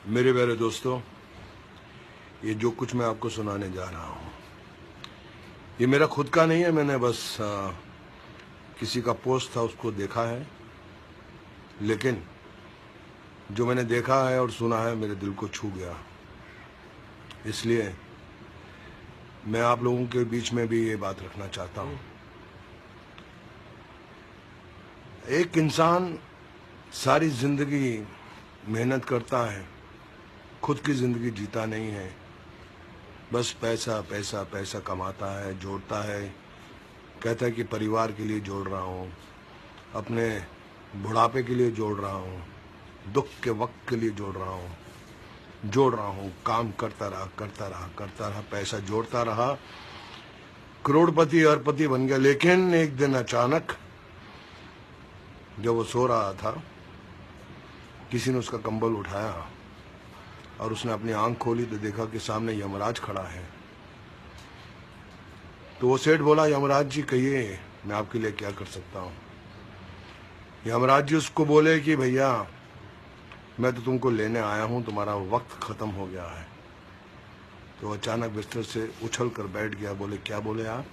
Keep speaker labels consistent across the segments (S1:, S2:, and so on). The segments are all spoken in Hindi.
S1: मेरे प्यारे दोस्तों, ये जो कुछ मैं आपको सुनाने जा रहा हूँ ये मेरा खुद का नहीं है। मैंने बस किसी का पोस्ट था उसको देखा है, लेकिन जो मैंने देखा है और सुना है मेरे दिल को छू गया। इसलिए मैं आप लोगों के बीच में भी ये बात रखना चाहता हूँ। एक इंसान सारी जिंदगी मेहनत करता है, खुद की जिंदगी जीता नहीं है, बस पैसा पैसा पैसा कमाता है, जोड़ता है, कहता है कि परिवार के लिए जोड़ रहा हूँ, अपने बुढ़ापे के लिए जोड़ रहा हूँ, दुख के वक्त के लिए जोड़ रहा हूँ, काम करता रहा, पैसा जोड़ता रहा, करोड़पति अरबपति बन गया। लेकिन एक दिन अचानक जब वो सो रहा था, किसी ने उसका कंबल उठाया और उसने अपनी आंख खोली तो देखा कि सामने यमराज खड़ा है। तो वो सेठ बोला, यमराज जी कहिए मैं आपके लिए क्या कर सकता हूँ। यमराज जी उसको बोले कि भैया मैं तो तुमको लेने आया हूँ, तुम्हारा वक्त खत्म हो गया है। तो अचानक बिस्तर से उछल कर बैठ गया। बोले क्या बोले आप?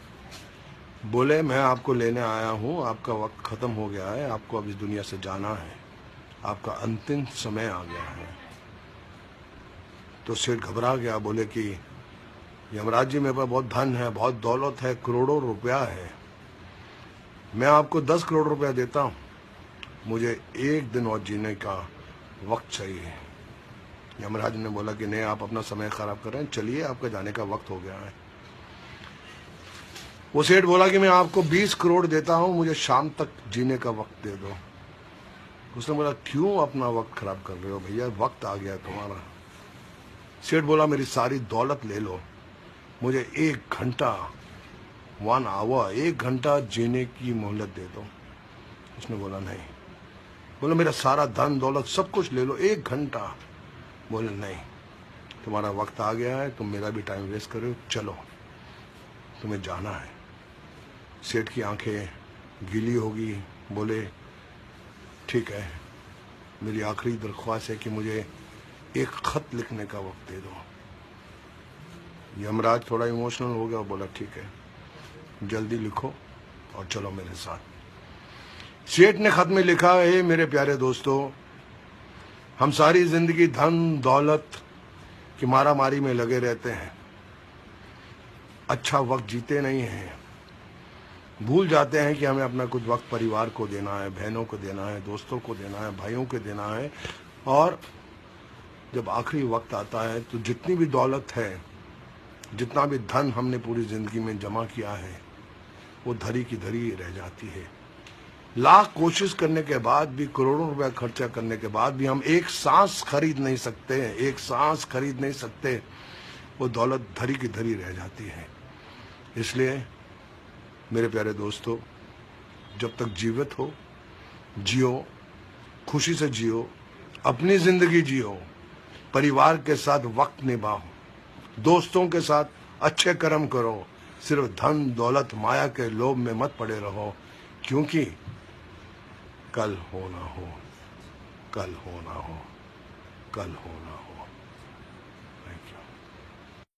S1: बोले मैं आपको लेने आया हूँ, आपका वक्त खत्म हो गया है, आपको अब इस दुनिया से जाना है, आपका अंतिम समय आ गया है। तो सेठ घबरा गया। बोले कि यमराज जी मेरे पास बहुत धन है, बहुत दौलत है, करोड़ों रुपया है, मैं आपको 10 करोड़ रुपया देता हूँ, मुझे एक दिन और जीने का वक्त चाहिए। यमराज ने बोला कि नहीं, आप अपना समय खराब कर रहे हैं, चलिए आपका जाने का वक्त हो गया है। वो सेठ बोला कि मैं आपको 20 करोड़ देता हूँ, मुझे शाम तक जीने का वक्त दे दो। उसने बोला क्यों अपना वक्त खराब कर रहे हो भैया, वक्त आ गया तुम्हारा। सेठ बोला मेरी सारी दौलत ले लो, मुझे 1 घंटा 1 आवर 1 घंटा जीने की मोहलत दे दो। उसने बोला नहीं। बोला मेरा सारा धन दौलत सब कुछ ले लो, 1 घंटा। बोले नहीं, तुम्हारा वक्त आ गया है, तुम मेरा भी टाइम वेस्ट कर रहे हो, चलो तुम्हें जाना है। सेठ की आंखें गीली होगी। बोले ठीक है, मेरी आखिरी दरख्वास्त है कि मुझे एक खत लिखने का वक्त दे दो। यमराज थोड़ा इमोशनल हो गया और बोला ठीक है, जल्दी लिखो और चलो मेरे साथ। सेठ ने खत में लिखा है, मेरे प्यारे दोस्तों, हम सारी जिंदगी धन दौलत की मारामारी में लगे रहते हैं, अच्छा वक्त जीते नहीं हैं, भूल जाते हैं कि हमें अपना कुछ वक्त परिवार को देना है, बहनों को देना है, दोस्तों को देना है, भाइयों को देना है। और जब आखिरी वक्त आता है तो जितनी भी दौलत है, जितना भी धन हमने पूरी जिंदगी में जमा किया है, वो धरी की धरी रह जाती है। लाख कोशिश करने के बाद भी, करोड़ों रुपया खर्चा करने के बाद भी हम एक सांस खरीद नहीं सकते, एक सांस खरीद नहीं सकते, वो दौलत धरी की धरी रह जाती है। इसलिए मेरे प्यारे दोस्तों, जब तक जीवित हो जियो, खुशी से जियो, अपनी जिंदगी जियो, परिवार के साथ वक्त निभाओ, दोस्तों के साथ अच्छे कर्म करो, सिर्फ धन दौलत माया के लोभ में मत पड़े रहो, क्योंकि कल होना हो, कल होना हो, कल होना हो।